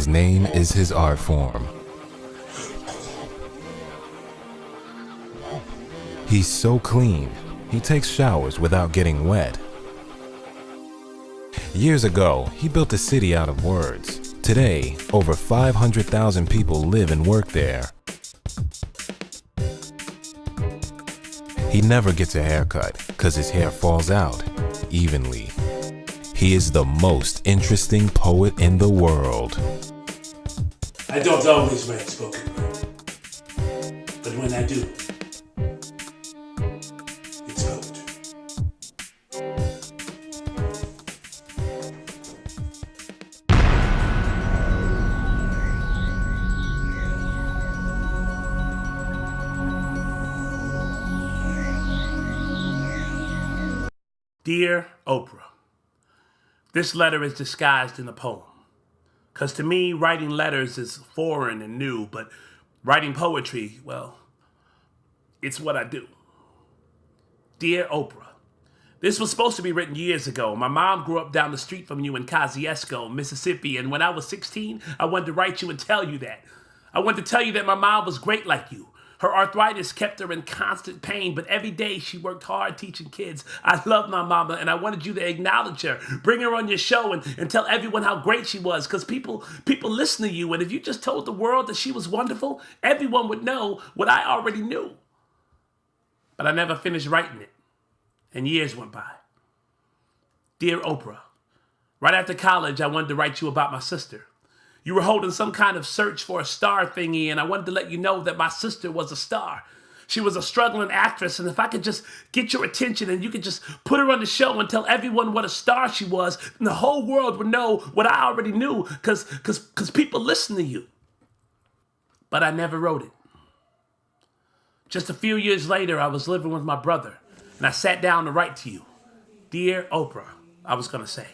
name is his art form. He's so clean, he takes showers without getting wet. Years ago, he built a city out of words. Today, over 500,000 people live and work there. He never gets a haircut because his hair falls out evenly. He is the most interesting poet in the world. I don't always write spoken word, but when I do, it's poetry. Dear Oprah, this letter is disguised in a poem. Because to me, writing letters is foreign and new, but writing poetry, well, it's what I do. Dear Oprah, this was supposed to be written years ago. My mom grew up down the street from you in Kosciuszko, Mississippi, and when I was 16, I wanted to write you and tell you that. I wanted to tell you that my mom was great like you. Her arthritis kept her in constant pain, but every day she worked hard teaching kids. I love my mama, and I wanted you to acknowledge her. Bring her on your show and tell everyone how great she was, because people listen to you, and if you just told the world that she was wonderful, everyone would know what I already knew. But I never finished writing it, and years went by. Dear Oprah, right after college, I wanted to write you about my sister. You were holding some kind of search for a star thingy, and I wanted to let you know that my sister was a star. She was a struggling actress, and if I could just get your attention and you could just put her on the show and tell everyone what a star she was, then the whole world would know what I already knew, because people listen to you. But I never wrote it. Just a few years later, I was living with my brother, and I sat down to write to you. Dear Oprah, I was going to say.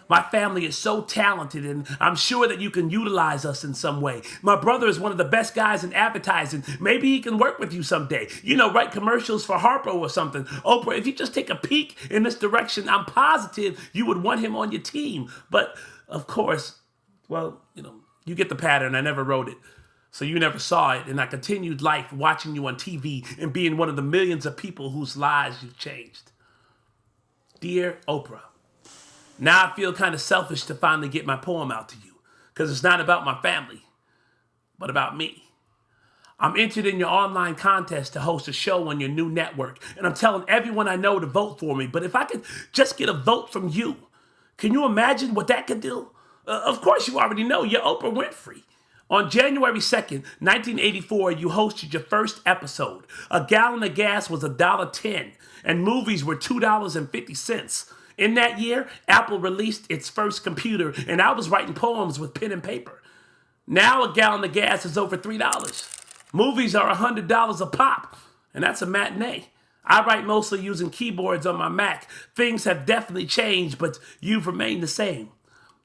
My family is so talented, and I'm sure that you can utilize us in some way. My brother is one of the best guys in advertising. Maybe he can work with you someday. You know, write commercials for Harpo or something. Oprah, if you just take a peek in this direction, I'm positive you would want him on your team. But, of course, well, you get the pattern. I never wrote it. So you never saw it, and I continued life watching you on TV and being one of the millions of people whose lives you've changed. Dear Oprah, now I feel kind of selfish to finally get my poem out to you, because it's not about my family, but about me. I'm entered in your online contest to host a show on your new network, and I'm telling everyone I know to vote for me, but if I could just get a vote from you, can you imagine what that could do? Of course you already know, you're Oprah Winfrey. On January 2nd, 1984, you hosted your first episode. A gallon of gas was $1.10, and movies were $2.50. In that year, Apple released its first computer, and I was writing poems with pen and paper. Now a gallon of gas is over $3. Movies are $100 a pop, and that's a matinee. I write mostly using keyboards on my Mac. Things have definitely changed, but you've remained the same.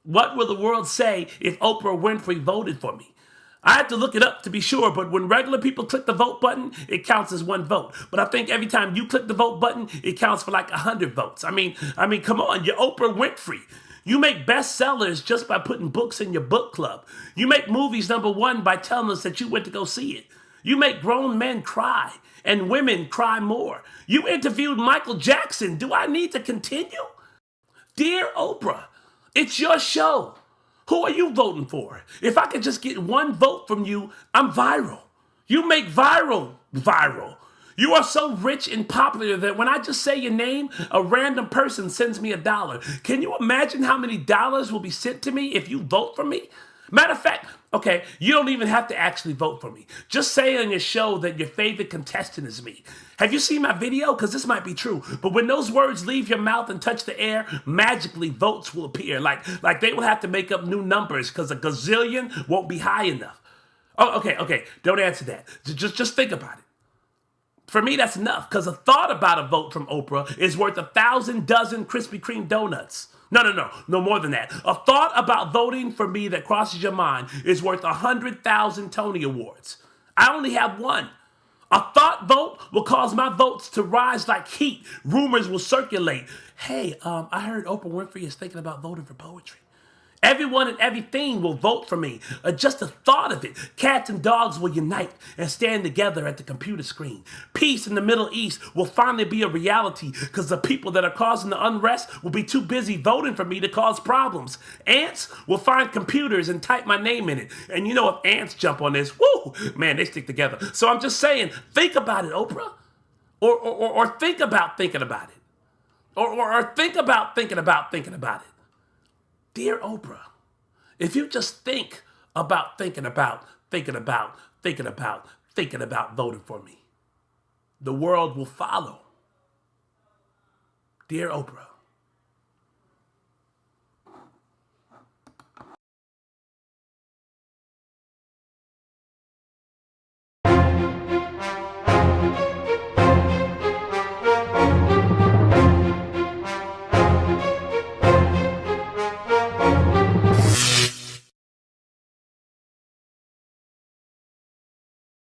What will the world say if Oprah Winfrey voted for me? I had to look it up to be sure, but when regular people click the vote button, it counts as one vote. But I think every time you click the vote button, it counts for like 100 votes. I mean, come on, you're Oprah Winfrey. You make bestsellers just by putting books in your book club. You make movies #1 by telling us that you went to go see it. You make grown men cry and women cry more. You interviewed Michael Jackson. Do I need to continue? Dear Oprah, it's your show. Who are you voting for? If I could just get one vote from you, I'm viral. You make viral. You are so rich and popular that when I just say your name, a random person sends me $1. Can you imagine how many dollars will be sent to me if you vote for me? Matter of fact, okay, you don't even have to actually vote for me. Just say on your show that your favorite contestant is me. Have you seen my video? Because this might be true. But when those words leave your mouth and touch the air, magically votes will appear. Like they will have to make up new numbers because a gazillion won't be high enough. Oh, okay. Don't answer that. Just think about it. For me, that's enough, because a thought about a vote from Oprah is worth 1,000 dozen Krispy Kreme donuts. No more than that. A thought about voting for me that crosses your mind is worth 100,000 Tony Awards. I only have one. A thought vote will cause my votes to rise like heat. Rumors will circulate. Hey, I heard Oprah Winfrey is thinking about voting for Poetri. Everyone and everything will vote for me. Just the thought of it. Cats and dogs will unite and stand together at the computer screen. Peace in the Middle East will finally be a reality because the people that are causing the unrest will be too busy voting for me to cause problems. Ants will find computers and type my name in it. And you know, if ants jump on this, woo, man, they stick together. So I'm just saying, think about it, Oprah. Or think about thinking about it. Or think about thinking about thinking about it. Dear Oprah, if you just think about thinking about voting for me, the world will follow. Dear Oprah.